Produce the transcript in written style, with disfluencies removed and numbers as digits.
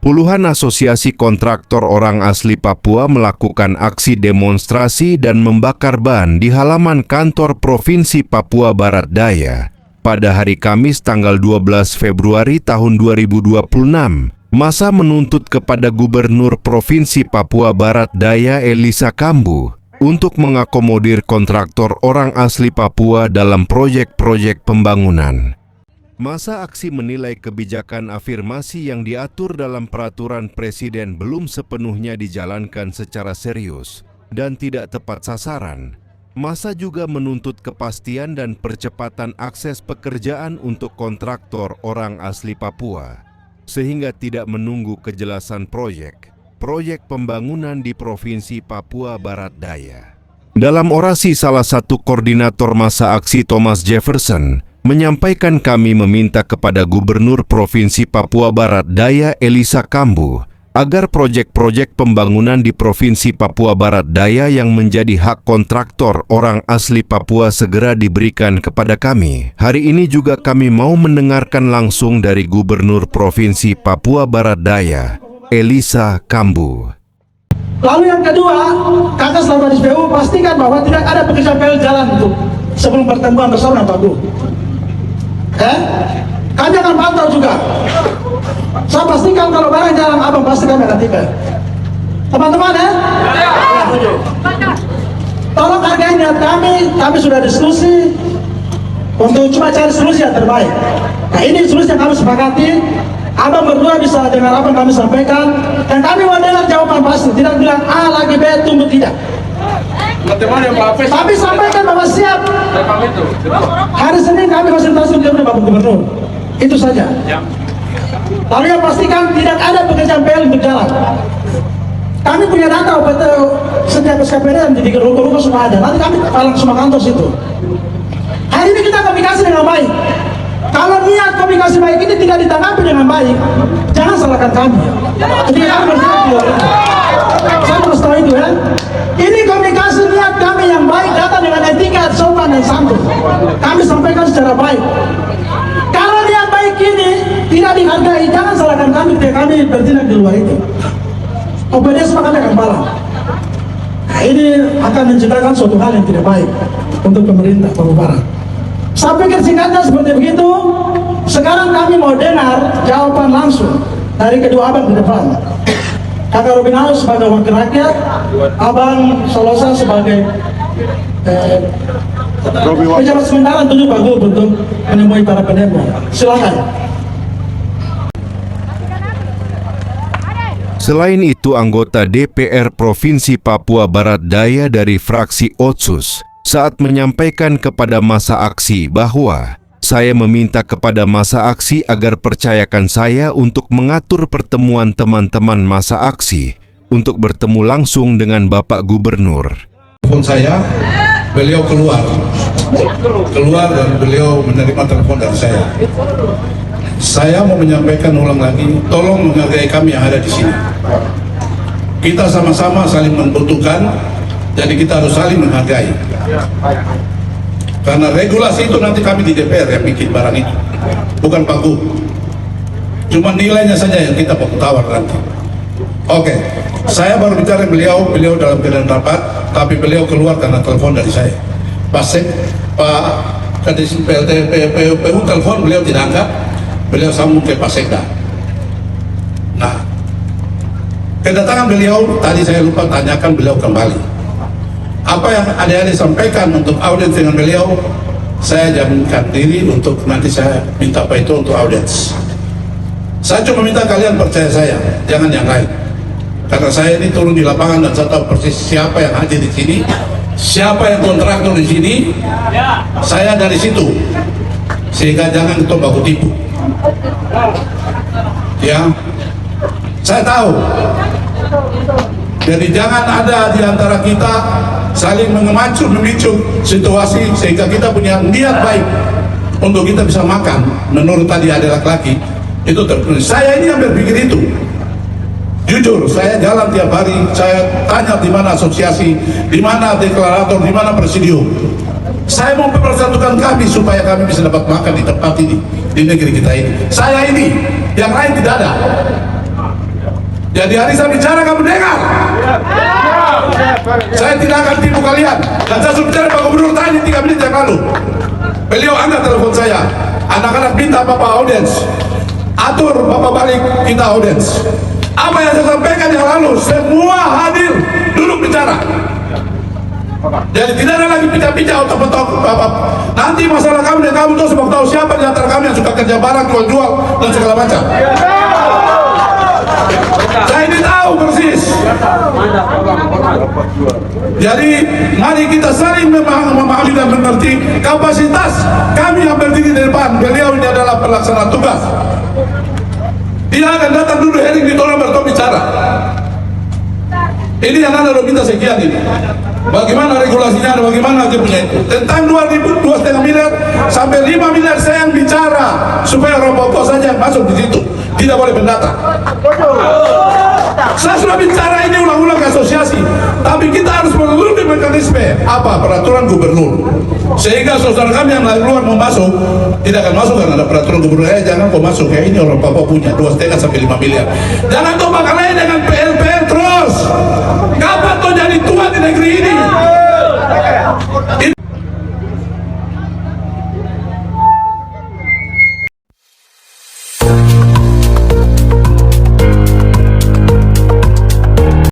Puluhan asosiasi kontraktor orang asli Papua melakukan aksi demonstrasi dan membakar ban di halaman kantor Provinsi Papua Barat Daya. Pada hari Kamis tanggal 12 Februari tahun 2026, massa menuntut kepada Gubernur Provinsi Papua Barat Daya Elisa Kambu untuk mengakomodir kontraktor orang asli Papua dalam proyek-proyek pembangunan. Massa aksi menilai kebijakan afirmasi yang diatur dalam peraturan Presiden belum sepenuhnya dijalankan secara serius dan tidak tepat sasaran. Massa juga menuntut kepastian dan percepatan akses pekerjaan untuk kontraktor orang asli Papua, sehingga tidak menunggu kejelasan proyek pembangunan di Provinsi Papua Barat Daya. Dalam orasi salah satu koordinator massa aksi Thomas Jefferson, menyampaikan kami meminta kepada Gubernur Provinsi Papua Barat Daya Elisa Kambu agar proyek-proyek pembangunan di Provinsi Papua Barat Daya yang menjadi hak kontraktor orang asli Papua segera diberikan kepada kami. Hari ini juga kami mau mendengarkan langsung dari Gubernur Provinsi Papua Barat Daya Elisa Kambu. Lalu yang kedua, kakak selama di SPU pastikan bahwa tidak ada pekerjaan PL jalan untuk sebelum pertemuan bersama Pak Gu. Kami akan pantau juga. Saya pastikan kalau barang jalan abang pasti kami akan tiba. Teman-teman ya? Tolong hargai niat kami sudah diskusi untuk cuma cari solusi yang terbaik. Nah ini solusi yang kami sepakati. Abang berdua bisa dengar apa yang kami sampaikan dan kami mau dengar jawaban pasti. Tidak bilang A lagi B tunggu tidak. Tapi sampaikan bahwa siap. Hari Senin kami konsultasi dengan Bapak Gubernur. Itu saja. Lalu yang pastikan tidak ada pekerjaan PL untuk jalan. Kami punya data setiap SKPD yang di ruko-ruko semua ada. Nanti kami palang semua kantor situ. Hari ini kita komunikasi dengan baik. Kalau niat komunikasi baik ini tidak ditanggapi dengan baik, jangan salahkan kami. Jadi kami bertindak di luar itu. Saya harus tahu itu ya. Ini komunikasi niat kami yang baik datang dengan etika, sopan dan santun. Kami sampaikan secara baik. Kalau niat baik ini tidak dihargai, jangan salahkan kami. Kami bertindak di luar itu. Obedience maka kami akan balas. Nah, ini akan menciptakan suatu hal yang tidak baik untuk pemerintah Papua Barat. Saya pikir singkatnya seperti begitu. Sekarang kami mau dengar jawaban langsung dari kedua abang di depan. Kakak Robinau sebagai wakil rakyat, Abang Solosa sebagai pejabat sementara tunjuk Pak Gu untuk menemui para pendemo. Silakan. Selain itu, anggota DPR Provinsi Papua Barat Daya dari fraksi Otsus saat menyampaikan kepada massa aksi bahwa saya meminta kepada massa aksi agar percayakan saya untuk mengatur pertemuan teman-teman massa aksi untuk bertemu langsung dengan Bapak Gubernur. Telepon saya, beliau keluar dan beliau menerima telepon dari saya. Saya mau menyampaikan ulang lagi, tolong menghargai kami yang ada di sini. Kita sama-sama saling membutuhkan, jadi kita harus saling menghargai. Karena regulasi itu nanti kami di DPR yang bikin barang itu, bukan Pak Gu. Cuma nilainya saja yang kita mau tawar nanti. Oke, saya baru bicara beliau dalam keadaan rapat, tapi beliau keluar karena telepon dari saya. Pak Kadis PU telepon, beliau tidak angkat, beliau sambung ke Pak Sekda. Nah, kedatangan beliau tadi saya lupa tanyakan beliau kembali. Apa yang adik-adik sampaikan untuk audiens dengan beliau, saya jaminkan diri untuk nanti saya minta Pak itu untuk audiens. Saya cuma minta kalian percaya saya, jangan yang lain. Karena saya ini turun di lapangan dan saya tahu persis siapa yang hadir di sini, siapa yang kontraktor di sini. Saya dari situ, sehingga jangan kita baku tipu. Ya, saya tahu. Jadi jangan ada di antara kita saling memicu situasi sehingga kita punya niat baik untuk kita bisa makan. Menurut tadi ada laki-laki itu terpenuhi. Saya ini yang berpikir itu. Jujur, saya jalan tiap hari, saya tanya di mana asosiasi, di mana deklarator, di mana presidium. Saya mau mempersatukan kami supaya kami bisa dapat makan di tempat ini, di negeri kita ini. Saya ini, yang lain tidak ada. Jadi hari saya bicara kamu dengar. Saya tidak akan tipu kalian. Dan saya sudah bicara Pak Gubernur tadi 3 menit yang lalu. Beliau angkat telepon saya. Anak-anak minta Bapak audiens. Atur Bapak balik kita audiens. Apa yang saya sampaikan yang lalu, semua hadir duduk bicara. Jadi tidak ada lagi pica-pica otak-otak. Nanti masalah kami dan kamu terus mau tahu siapa di antara kami yang suka kerja barang, jual-jual dan segala macam. Saya ini tahu persis. Jadi mari kita saling memahami dan mengerti kapasitas kami yang berdiri di depan. Beliau ini adalah pelaksana tugas. Dia akan datang dulu hearing di tolong bertemu bicara. Ini yang Anda minta sekian ini. Bagaimana regulasinya, bagaimana dia punya itu. Tentang 2,5 miliar sampai 5 miliar saya yang bicara supaya Robopo saja yang masuk di situ. Tidak boleh pendatang. Saya sudah bicara ini ulang-ulang ke asosiasi. Tapi kita harus melalui mekanisme apa? Peraturan gubernur. Sehingga saudara kami yang dari luar mau masuk tidak akan masuk karena ada peraturan gubernur. Jangan kau masuk kayak ini orang Papua punya 2,5 sampai 5 miliar. Jangan kau makalai dengan PL terus. Kapan kau jadi tua di negeri ini?